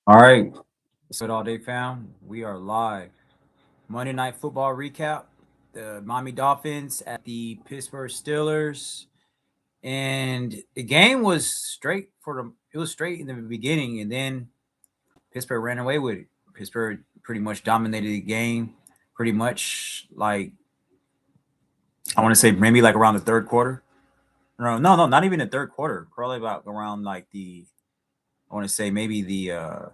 All right. So, all day fam, we are live. Monday Night Football recap. The Miami Dolphins at the Pittsburgh Steelers, and the game was straight for them. It was straight in the beginning, and then Pittsburgh ran away with it. Pittsburgh pretty much dominated the game. Pretty much like I want to say maybe like around the third quarter. No, not even the third quarter. Probably about around like the I want to say maybe the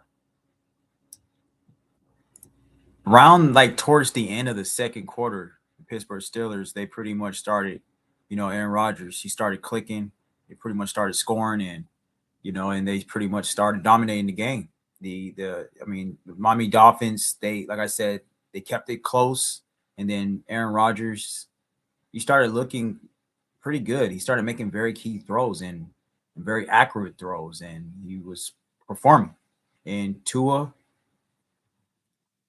round like towards the end of the second quarter, the Pittsburgh Steelers, they pretty much started, Aaron Rodgers, he started clicking. They pretty much started scoring and they pretty much started dominating the game. The Miami Dolphins, they like I said, they kept it close, and then Aaron Rodgers, he started looking pretty good. He started making very key throws and very accurate throws, and he was performing. And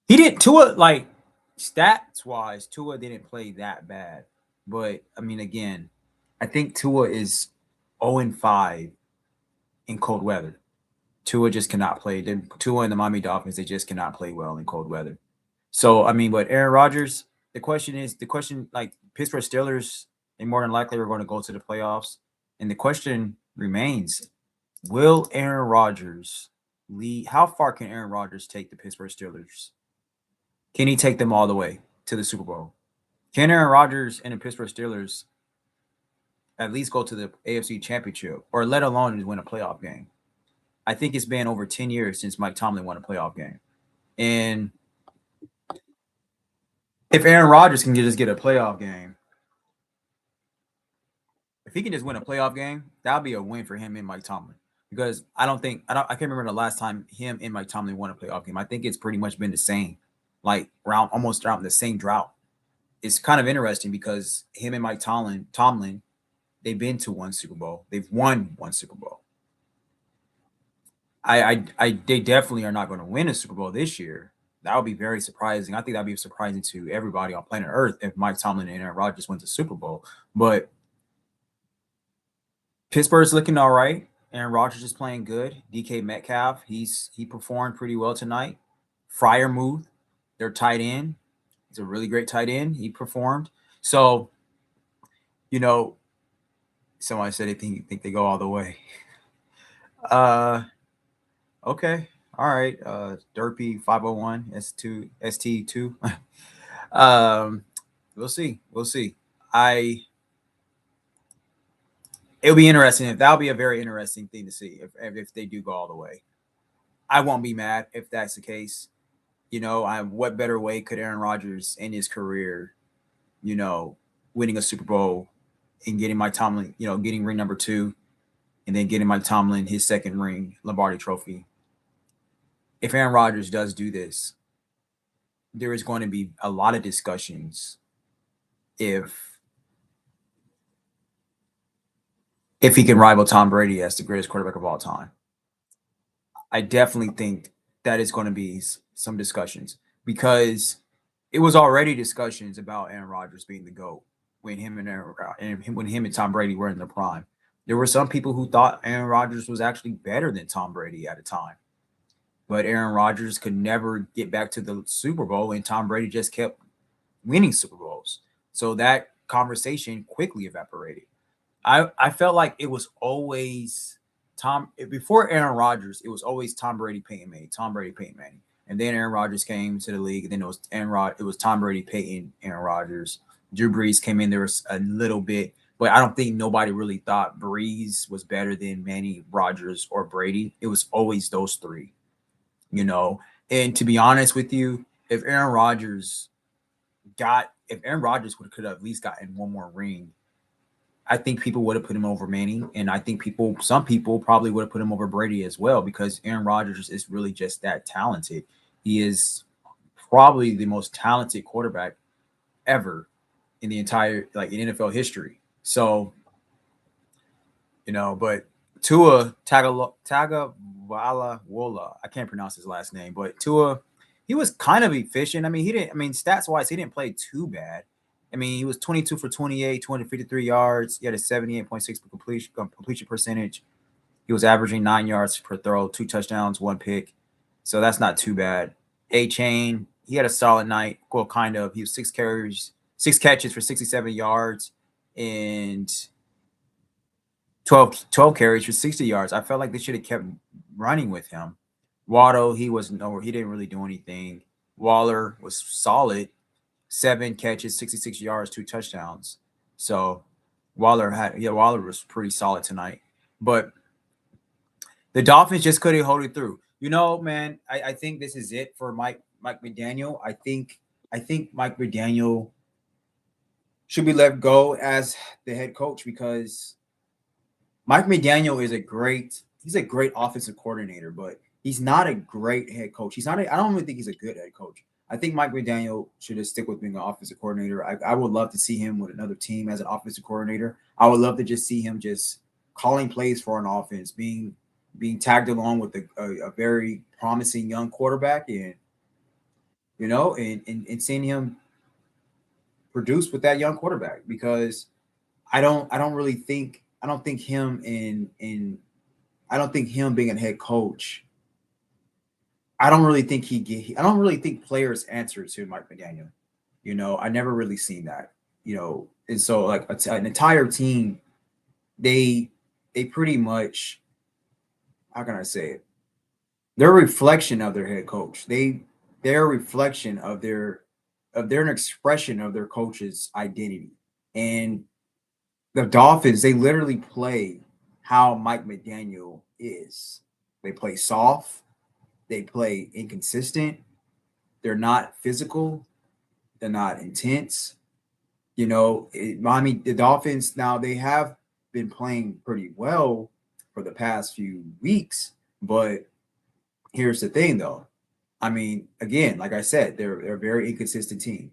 he didn't Tua like stats wise, Tua didn't play that bad. But I mean, again, I think Tua is 0-5 in cold weather. Tua just cannot play. Tua and the Miami Dolphins, they just cannot play well in cold weather. So I mean, but Aaron Rodgers, the question like Pittsburgh Steelers, they more than likely are going to go to the playoffs. And the question remains, will Aaron Rodgers lead? How far can Aaron Rodgers take the Pittsburgh Steelers? Can he take them all the way to the Super Bowl? Can Aaron Rodgers and the Pittsburgh Steelers at least go to the AFC Championship, or let alone win a playoff game? I think it's been over 10 years since Mike Tomlin won a playoff game. And if Aaron Rodgers can just get a playoff game, if he can just win a playoff game, that'll be a win for him and Mike Tomlin. Because I can't remember the last time him and Mike Tomlin won a playoff game. I think it's pretty much been the same, like around almost around the same drought. It's kind of interesting because him and Mike Tomlin, they've been to one Super Bowl. They've won one Super Bowl. They definitely are not going to win a Super Bowl this year. That would be very surprising. I think that'd be surprising to everybody on planet Earth if Mike Tomlin and Aaron Rodgers went to Super Bowl. But Pittsburgh's looking all right. Aaron Rodgers is playing good. DK Metcalf, he performed pretty well tonight. Fryermuth, their tight end, he's a really great tight end. He performed. So, you know, somebody said they think they go all the way. Uh, okay, all right. Derpy 501 S2 ST2. um, we'll see. We'll see. I It'll be interesting. If that'll be a very interesting thing to see if they do go all the way. I won't be mad if that's the case. What better way could Aaron Rodgers in his career, you know, winning a Super Bowl and getting Mike Tomlin, getting ring number two, and then getting Mike Tomlin his second ring, Lombardi Trophy. If Aaron Rodgers does do this, there is going to be a lot of discussions if he can rival Tom Brady as the greatest quarterback of all time. I definitely think that is going to be some discussions because it was already discussions about Aaron Rodgers being the GOAT when when him and Tom Brady were in their prime. There were some people who thought Aaron Rodgers was actually better than Tom Brady at a time. But Aaron Rodgers could never get back to the Super Bowl, and Tom Brady just kept winning Super Bowls. So that conversation quickly evaporated. I felt like it was always Tom before Aaron Rodgers. It was always Tom Brady, Peyton Manning, Tom Brady, Peyton Manning, and then Aaron Rodgers came to the league, and then it was Tom Brady, Peyton, Aaron Rodgers. Drew Brees came in there was a little bit, but I don't think nobody really thought Brees was better than Manning, Rodgers, or Brady. It was always those three, you know. And to be honest with you, if Aaron Rodgers could have at least gotten one more ring, I think people would have put him over Manning, and I think some people probably would have put him over Brady as well because Aaron Rodgers is really just that talented. He is probably the most talented quarterback ever in the entire like in NFL history. So but Tua Tagovailoa, I can't pronounce his last name, but Tua, he was kind of efficient. I mean, he didn't. I mean, stats wise, he didn't play too bad. I mean, he was 22 for 28, 253 yards. He had a 78.6 completion percentage. He was averaging 9 yards per throw, 2 touchdowns, 1 pick. So that's not too bad. A Chain, he had a solid night. Well, kind of. He was 6 carries, 6 catches for 67 yards, and 12 carries for 60 yards. I felt like they should have kept running with him. Waddle, he was nowhere. He didn't really do anything. Waller was solid. 7 catches, 66 yards, 2 touchdowns. So Waller was pretty solid tonight. But the Dolphins just couldn't hold it through. Man, I think this is it for Mike McDaniel. I think Mike McDaniel should be let go as the head coach because Mike McDaniel he's a great offensive coordinator, but he's not a great head coach. I don't even think he's a good head coach. I think Mike McDaniel should just stick with being an offensive coordinator. I would love to see him with another team as an offensive coordinator. I would love to just see him just calling plays for an offense, being tagged along with a very promising young quarterback, and and seeing him produce with that young quarterback because I don't think him I don't think him being a head coach. I don't really think players answer to Mike McDaniel. I never really seen that. And so like an entire team, they pretty much, how can I say it? They're a reflection of their head coach. They're a reflection of they're an expression of their coach's identity. And the Dolphins, they literally play how Mike McDaniel is. They play soft, they play inconsistent, they're not physical, they're not intense. The Dolphins now they have been playing pretty well for the past few weeks, but here's the thing though. Again, like I said, they're a very inconsistent team.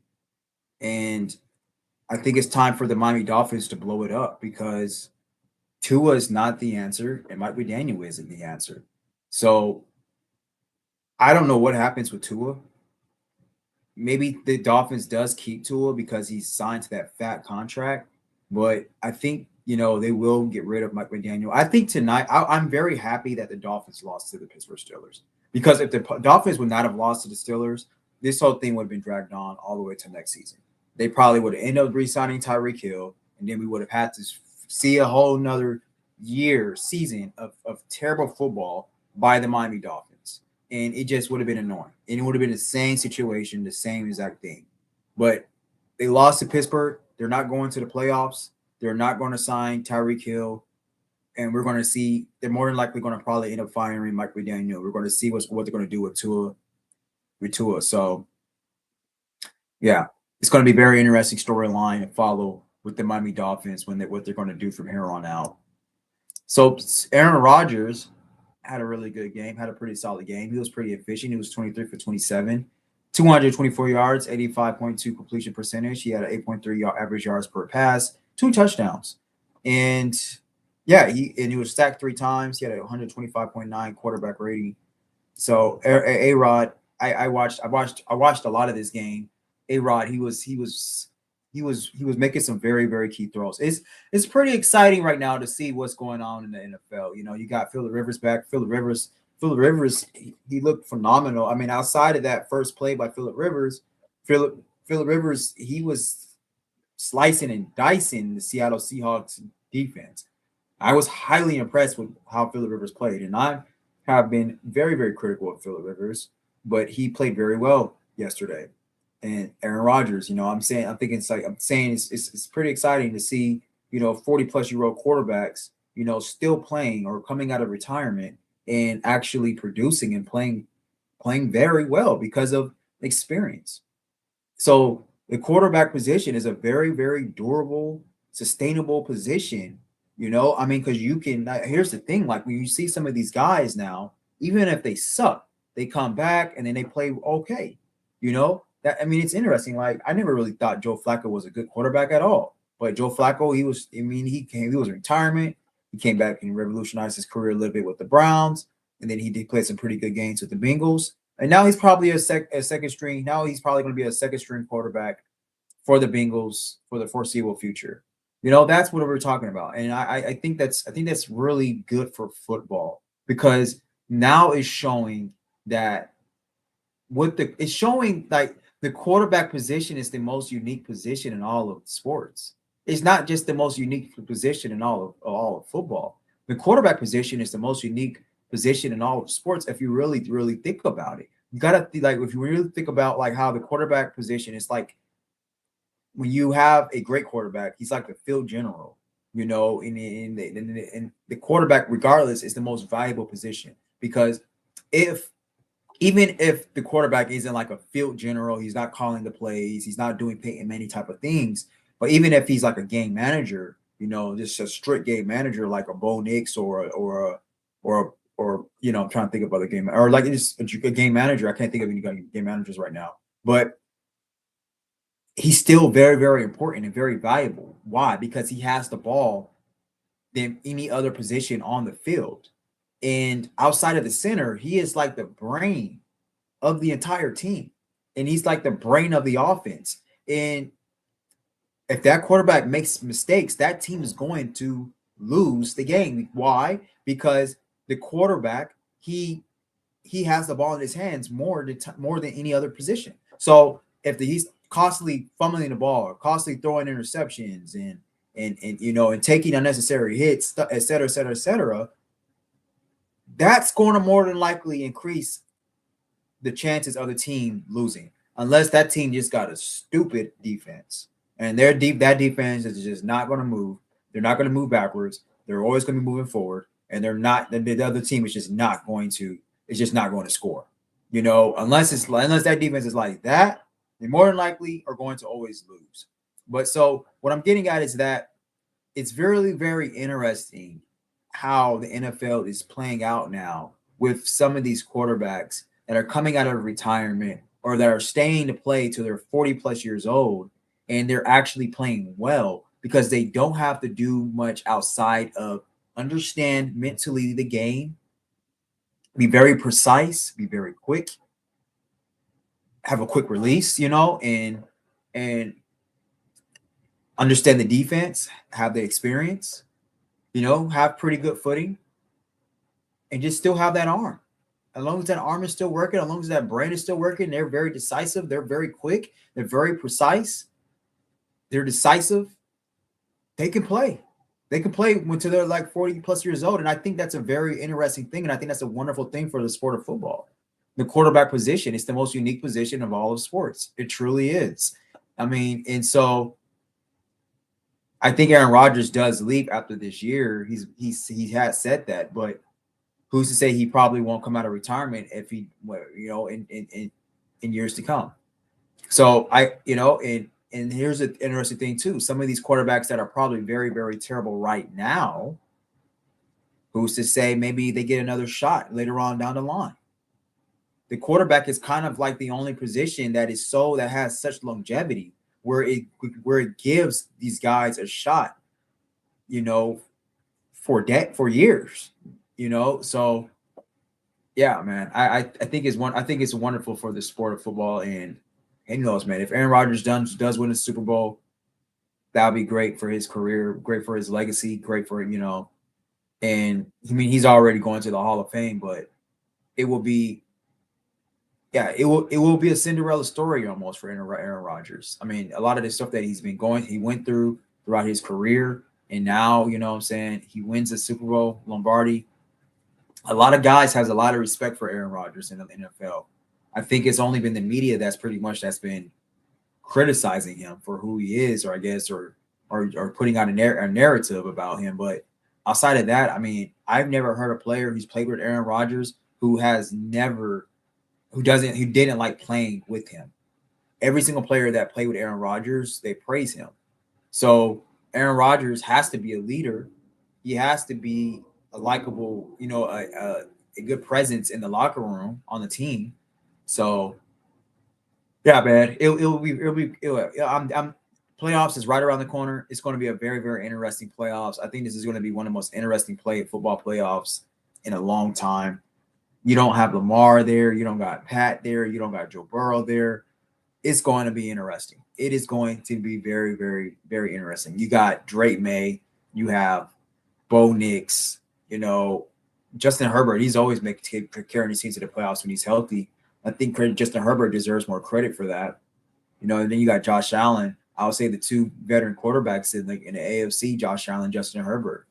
And I think it's time for the Miami Dolphins to blow it up because Tua is not the answer, and Mike McDaniel isn't the answer. So I don't know what happens with Tua. Maybe the Dolphins does keep Tua because he's signed to that fat contract, but I think they will get rid of Mike McDaniel. I think tonight I'm very happy that the Dolphins lost to the Pittsburgh Steelers because if the Dolphins would not have lost to the Steelers, this whole thing would have been dragged on all the way to next season. They probably would have ended up re-signing Tyreek Hill, and then we would have had to see a whole nother season of terrible football by the Miami Dolphins. And it just would have been annoying. And it would have been the same situation, the same exact thing. But they lost to Pittsburgh. They're not going to the playoffs. They're not going to sign Tyreek Hill. And we're going to see they're more than likely going to probably end up firing Mike McDaniel. We're going to see what they're going to do with Tua. So, yeah, it's going to be a very interesting storyline to follow with the Miami Dolphins what they're going to do from here on out. So Aaron Rodgers had a really good game, had a pretty solid game. He was pretty efficient. He was 23 for 27, 224 yards, 85.2 completion percentage. He had an 8.3 average yards per pass, 2 touchdowns. And yeah, he was stacked 3 times. He had a 125.9 quarterback rating. So A-Rod, I watched a lot of this game. A-Rod, he was making some very, very key throws. It's pretty exciting right now to see what's going on in the NFL. You got Phillip Rivers back. Phillip Rivers, he looked phenomenal. Outside of that first play by Phillip Rivers, he was slicing and dicing the Seattle Seahawks defense. I was highly impressed with how Phillip Rivers played, and I have been very, very critical of Phillip Rivers, but he played very well yesterday. And Aaron Rodgers, I'm saying it's pretty exciting to see, 40-plus-year-old quarterbacks, still playing or coming out of retirement and actually producing and playing very well because of experience. So the quarterback position is a very, very durable, sustainable position, because here's the thing, like when you see some of these guys now, even if they suck, they come back and then they play okay, it's interesting. Like I never really thought Joe Flacco was a good quarterback at all, but Joe Flacco, he was in retirement. He came back and revolutionized his career a little bit with the Browns, and then he did play some pretty good games with the Bengals. And now he's probably a second string. Now he's probably going to be a second string quarterback for the Bengals for the foreseeable future. That's what we're talking about, and I think that's really good for football because now it's showing that it's showing like the quarterback position is the most unique position in all of sports. It's not just the most unique position in all of football. The quarterback position is the most unique position in all of sports. If you really think about it, you gotta like if you really think about like how the quarterback position is like when you have a great quarterback, he's like the field general, you know, in the quarterback, regardless, is the most valuable position because if even if the quarterback isn't like a field general, he's not calling the plays, he's not doing Peyton Manning type of things. But even if he's like a game manager, you know, just a strict game manager like a Bo Nix or you know, I'm trying to think of other game or like just a game manager. I can't think of any game managers right now, but he's still very important and very valuable. Why? Because he has the ball than any other position on the field. And outside of the center, he is like the brain of the entire team. And he's like the brain of the offense. And if that quarterback makes mistakes, that team is going to lose the game. Why? Because the quarterback, he has the ball in his hands more than any other position. So if he's constantly fumbling the ball, constantly throwing interceptions and you know and taking unnecessary hits, et cetera, that's going to more than likely increase the chances of the team losing, unless that team just got a stupid defense and that defense is just not going to move. They're not going to move backwards. They're always going to be moving forward, and they're not. The other team is just not going to. It's just not going to score. You know, unless that defense is like that, they more than likely are going to always lose. But so what I'm getting at is that it's very interesting how the NFL is playing out now with some of these quarterbacks that are coming out of retirement or that are staying to play till they're 40 plus years old, and they're actually playing well because they don't have to do much outside of understand mentally the game, be very precise, be very quick, have a quick release, you know, and understand the defense, have the experience, you know, have pretty good footing, and just still have that arm. As long as that arm is still working, as long as that brain is still working, they're very decisive, they're very quick, they're very precise, they're decisive. They can play. They can play until they're like 40 plus years old. And I think that's a very interesting thing. And I think that's a wonderful thing for the sport of football. The quarterback position is the most unique position of all of sports. It truly is. I mean, and so I think Aaron Rodgers does leave after this year. He has said that, but who's to say he probably won't come out of retirement if he, you know, in years to come. So and here's an interesting thing too. Some of these quarterbacks that are probably very terrible right now, who's to say maybe they get another shot later on down the line. The quarterback is kind of like the only position that has such longevity where it gives these guys a shot, you know, for years, you know. So yeah, man, I think it's wonderful for the sport of football. And who knows, man, if Aaron Rodgers does win a Super Bowl, that'll be great for his career, great for his legacy, great for, you know, and I mean, he's already going to the Hall of Fame, but it will be, yeah, it will be a Cinderella story almost for Aaron Rodgers. I mean, a lot of the stuff that he went through throughout his career, and now, you know what I'm saying, he wins the Super Bowl, Lombardi. A lot of guys has a lot of respect for Aaron Rodgers in the NFL. I think it's only been the media that's been criticizing him for who he is, or I guess, or putting out a narrative about him. But outside of that, I mean, I've never heard a player who's played with Aaron Rodgers who didn't like playing with him. Every single player that played with Aaron Rodgers, they praise him. So Aaron Rodgers has to be a leader. He has to be a likable, you know, a good presence in the locker room on the team. So yeah, man, I'm playoffs is right around the corner. It's going to be a very interesting playoffs. I think this is going to be one of the most interesting football playoffs in a long time. You don't have Lamar there, you don't got Pat there, you don't got Joe Burrow there. It's going to be interesting. It is going to be very interesting. You got Drake May, you have Bo Nix, you know, Justin Herbert, he's always carrying his team to the playoffs when he's healthy. I think Justin Herbert deserves more credit for that. And then you got Josh Allen. I would say the two veteran quarterbacks in the AFC, Josh Allen, Justin Herbert.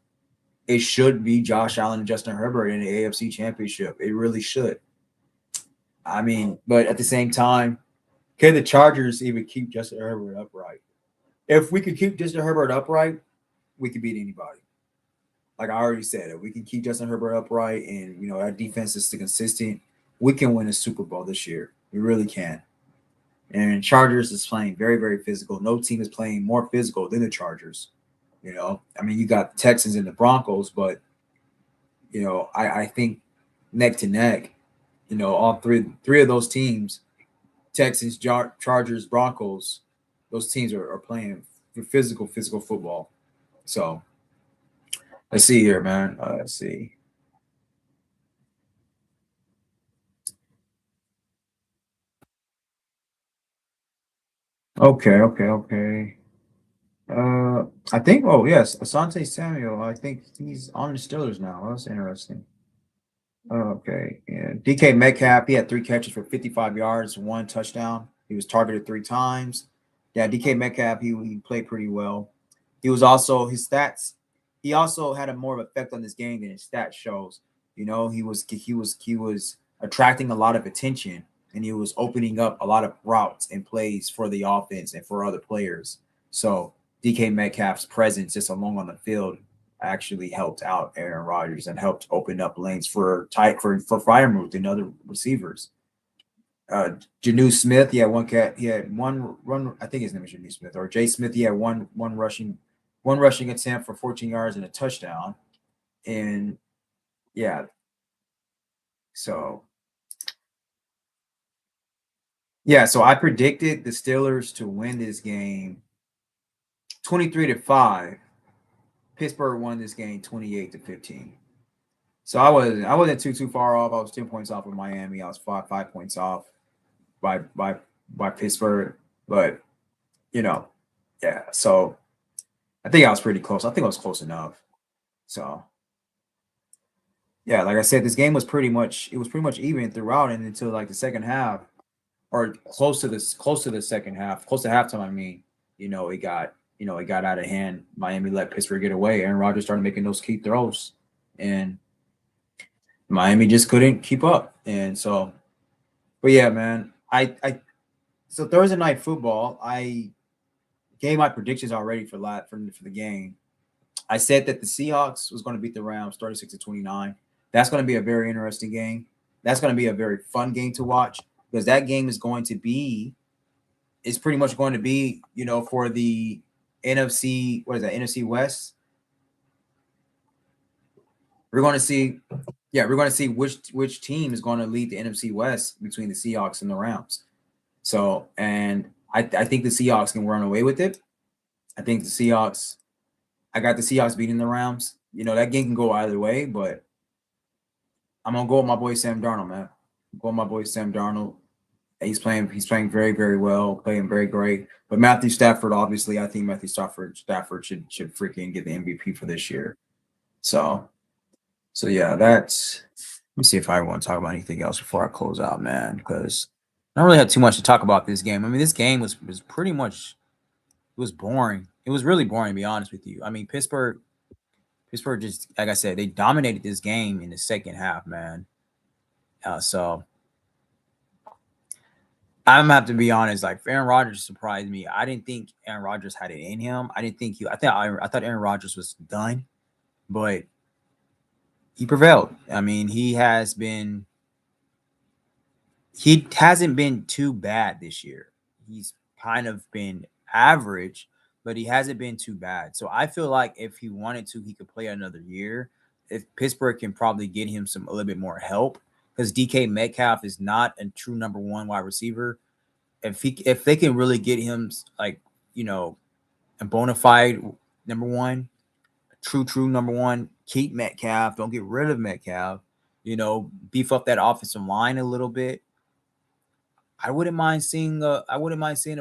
It should be Josh Allen and Justin Herbert in the AFC Championship. It really should. I mean, but at the same time, can the Chargers even keep Justin Herbert upright? If we could keep Justin Herbert upright, we could beat anybody. Like I already said, if we can keep Justin Herbert upright and our defense is consistent, we can win a Super Bowl this year. We really can. And Chargers is playing very, very physical. No team is playing more physical than the Chargers. I mean, you got the Texans and the Broncos, but I think neck to neck, all three of those teams, Texans, Chargers, Broncos, those teams are playing physical football. So let's see here, man. Let's see. Okay. I think. Oh yes, Asante Samuel. I think he's on the Steelers now. That's interesting. Okay. Yeah. DK Metcalf. He had 3 catches for 55 yards, 1 touchdown. He was targeted 3 times. Yeah, DK Metcalf. He played pretty well. He was also his stats. He also had a more of effect on this game than his stats shows. He was attracting a lot of attention, and he was opening up a lot of routes and plays for the offense and for other players. So DK Metcalf's presence just along on the field actually helped out Aaron Rodgers and helped open up lanes for Freiermuth and other receivers. Janu Smith, he had one run. I think his name is Janu Smith or Jay Smith. He had one rushing attempt for 14 yards and a touchdown. And yeah, so so I predicted the Steelers to win this game 23-5. Pittsburgh won this game 28-15. So I wasn't too far off. I was 10 points off of Miami. I was 5 points off by Pittsburgh. But yeah. So I think I was pretty close. I think I was close enough. So yeah, like I said, this game was pretty much even throughout and until like the second half, or close to the second half, close to halftime. I mean, it got out of hand. Miami let Pittsburgh get away. Aaron Rodgers started making those key throws, and Miami just couldn't keep up. And so, but yeah, man, so Thursday night football, I gave my predictions already for the game. I said that the Seahawks was going to beat the Rams 36-29. That's going to be a very interesting game. That's going to be a very fun game to watch because that game is pretty much going to be, for the NFC, what is that, NFC West? We're going to see, which team is going to lead the NFC West between the Seahawks and the Rams. So, and I think the Seahawks can run away with it. I got the Seahawks beating the Rams. That game can go either way, but I'm gonna go with my boy Sam Darnold, man. Go with my boy Sam Darnold. He's playing very, very well, playing very great. But Matthew Stafford, obviously, I think Matthew Stafford should freaking get the MVP for this year. So yeah, that's. Let me see if I want to talk about anything else before I close out, man, because I don't really have too much to talk about this game. I mean, this game was pretty much, it was boring. It was really boring, to be honest with you. I mean, Pittsburgh just, like I said, they dominated this game in the second half, man. So I'm gonna have to be honest. Like Aaron Rodgers surprised me. I didn't think Aaron Rodgers had it in him. I didn't think he. I thought Aaron Rodgers was done, but he prevailed. I mean, he hasn't been too bad this year. He's kind of been average, but he hasn't been too bad. So I feel like if he wanted to, he could play another year. If Pittsburgh can probably get him a little bit more help, because DK Metcalf is not a true number one wide receiver. If they can really get him like a bona fide number one, true number one, keep Metcalf. Don't get rid of Metcalf. Beef up that offensive line a little bit. I wouldn't mind seeing a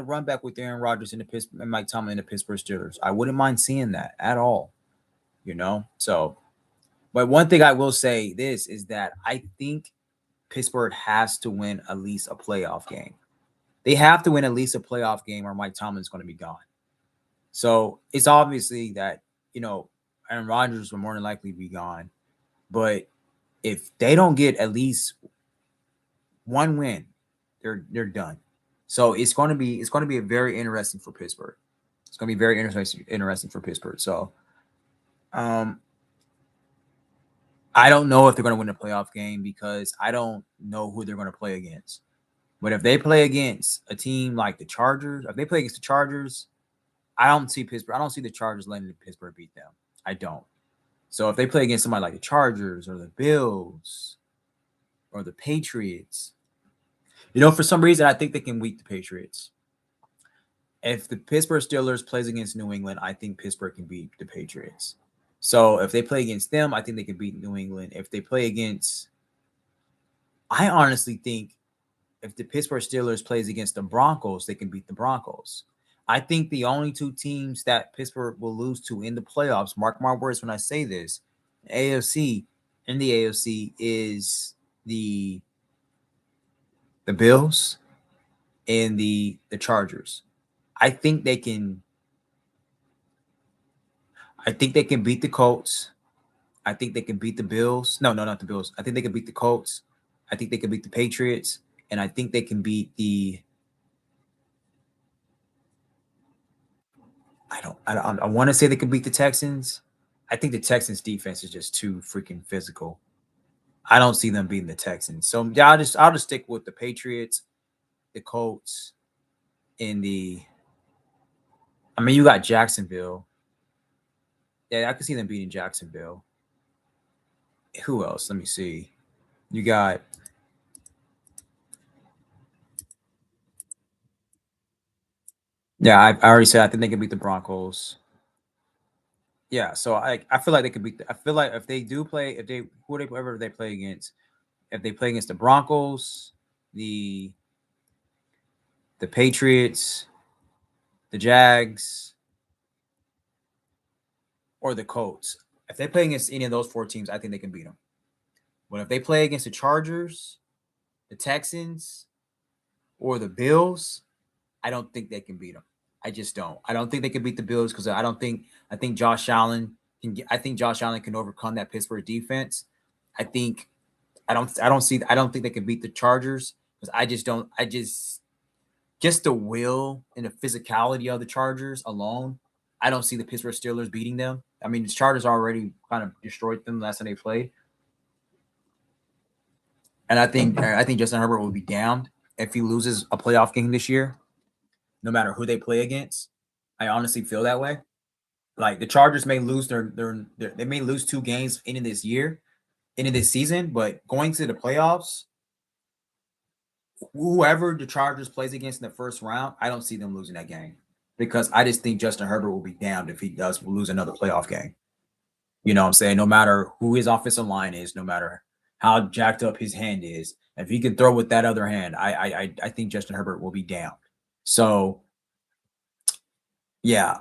run back with Aaron Rodgers and Mike Tomlin in the Pittsburgh Steelers. I wouldn't mind seeing that at all. So But one thing I will say this is that I think Pittsburgh has to win at least a playoff game. They have to win at least a playoff game, or Mike Tomlin's going to be gone. So it's obviously that Aaron Rodgers will more than likely be gone. But if they don't get at least one win, they're done. So it's going to be a very interesting for Pittsburgh. It's going to be very interesting for Pittsburgh. So um, I don't know if they're going to win a playoff game because I don't know who they're going to play against. But if they play against a team like the Chargers, if they play against the Chargers, I don't see Pittsburgh. I don't see the Chargers letting Pittsburgh beat them. I don't. So if they play against somebody like the Chargers or the Bills or the Patriots, for some reason I think they can beat the Patriots. If the Pittsburgh Steelers plays against New England, I think Pittsburgh can beat the Patriots. So if they play against them, I think they can beat New England. If they play against, I honestly think if the Pittsburgh Steelers plays against the Broncos, they can beat the Broncos. I think the only two teams that Pittsburgh will lose to in the playoffs, mark my words when I say this, AFC in the AFC is the Bills and the Chargers. I think they can beat the Colts. I think they can beat the Bills. No, not the Bills. I think they can beat the Colts. I think they can beat the Patriots, and I think they can beat the. I want to say they could beat the Texans. I think the Texans defense is just too freaking physical. I don't see them beating the Texans. So yeah, I'll just stick with the Patriots, the Colts, and the. I mean, you got Jacksonville. Yeah, I can see them beating Jacksonville. Who else? Let me see. You got. Yeah, I already said I think they can beat the Broncos. Yeah, so I feel like they could beat. I feel like if they do play, if they whoever they play against, if they play against the Broncos, the Patriots, the Jags, or the Colts, if they play against any of those four teams, I think they can beat them. But if they play against the Chargers, the Texans, or the Bills, I don't think they can beat them. I just don't. I don't think they can beat the Bills because I don't think. I think Josh Allen can. I think Josh Allen can overcome that Pittsburgh defense. I think. I don't see. I don't think they can beat the Chargers because I just don't. I just the will and the physicality of the Chargers alone. I don't see the Pittsburgh Steelers beating them. I mean, the Chargers already kind of destroyed them last time they played, and I think Justin Herbert will be damned if he loses a playoff game this year, no matter who they play against. I honestly feel that way. Like the Chargers may lose they may lose two games into this year, into this season, but going to the playoffs, whoever the Chargers plays against in the first round, I don't see them losing that game because I just think Justin Herbert will be damned if he does lose another playoff game. You know what I'm saying? No matter who his offensive line is, no matter how jacked up his hand is, if he can throw with that other hand, I think Justin Herbert will be down. So yeah,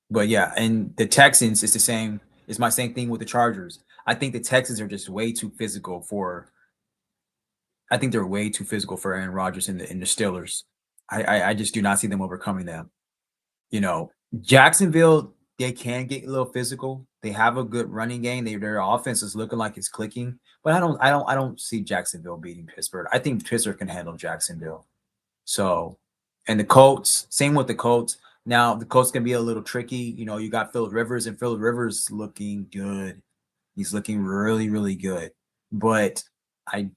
but yeah, and the Texans is the same. It's my same thing with the Chargers. I think the Texans are just way too physical for. I think they're way too physical for Aaron Rodgers and the Steelers. I just do not see them overcoming them. Jacksonville, they can get a little physical. They have a good running game. Their offense is looking like it's clicking, but I don't see Jacksonville beating Pittsburgh. I think Pittsburgh can handle Jacksonville. So, and the Colts, same with the Colts. Now the Colts can be a little tricky. You got Phillip Rivers, and Phillip Rivers looking good. He's looking really, really good. But I,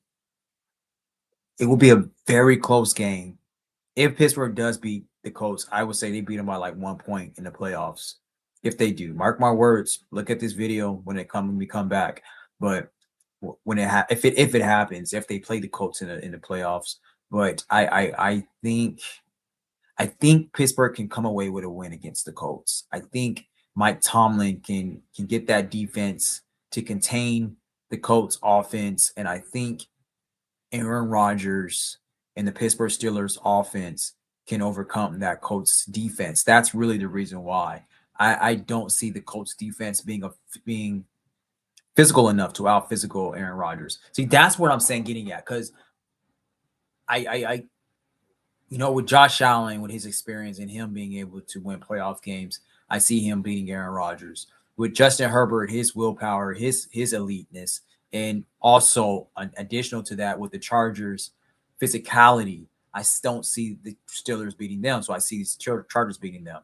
it will be a very close game. If Pittsburgh does beat the Colts, I would say they beat them by like 1 point in the playoffs. If they do, mark my words. Look at this video when we come back. But when if it happens, if they play the Colts in the playoffs, but I think Pittsburgh can come away with a win against the Colts. I think Mike Tomlin can get that defense to contain the Colts offense, and I think Aaron Rodgers and the Pittsburgh Steelers offense can overcome that Colts defense. That's really the reason why I don't see the Colts defense being physical enough to out physical Aaron Rodgers. See, that's what I'm saying, getting at, because I with Josh Allen, with his experience and him being able to win playoff games, I see him beating Aaron Rodgers. With Justin Herbert, his willpower, his eliteness, and also additional to that, with the Chargers' physicality, I don't see the Steelers beating them. So I see the Chargers beating them.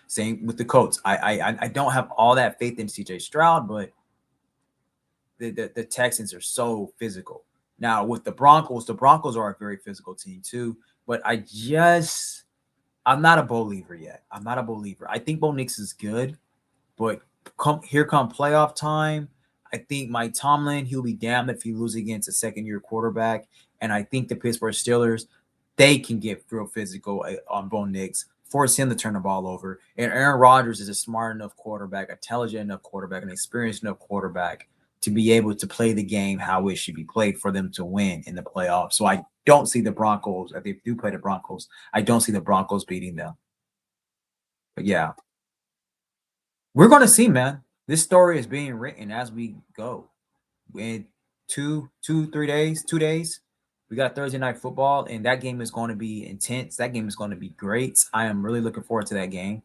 Same with the Colts. I don't have all that faith in CJ Stroud, but the Texans are so physical. Now with the Broncos are a very physical team too. But I'm not a believer yet. I'm not a believer. I think Bo Nix is good, but come playoff time, I think Mike Tomlin, he'll be damned if he loses against a second-year quarterback. And I think the Pittsburgh Steelers, they can get real physical on Bo Nix, force him to turn the ball over. And Aaron Rodgers is a smart enough quarterback, intelligent enough quarterback, an experienced enough quarterback to be able to play the game how it should be played for them to win in the playoffs. So I don't see the Broncos, if they do play the Broncos, I don't see the Broncos beating them. But yeah, we're going to see, man. This story is being written as we go. In 3 days, 2 days, we got Thursday night football, and that game is going to be intense. That game is going to be great. I am really looking forward to that game.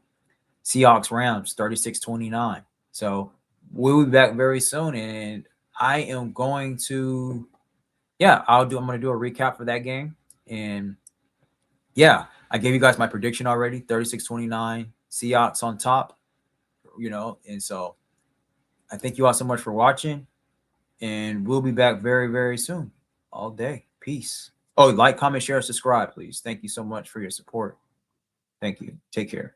Seahawks Rams 36-29. So we'll be back very soon, and I am going to, I'm going to do a recap for that game. And yeah, I gave you guys my prediction already, 36-29, Seahawks on top, and so I thank you all so much for watching, and we'll be back very, very soon. All day. Peace. Oh, like, comment, share, subscribe, please. Thank you so much for your support. Thank you. Take care.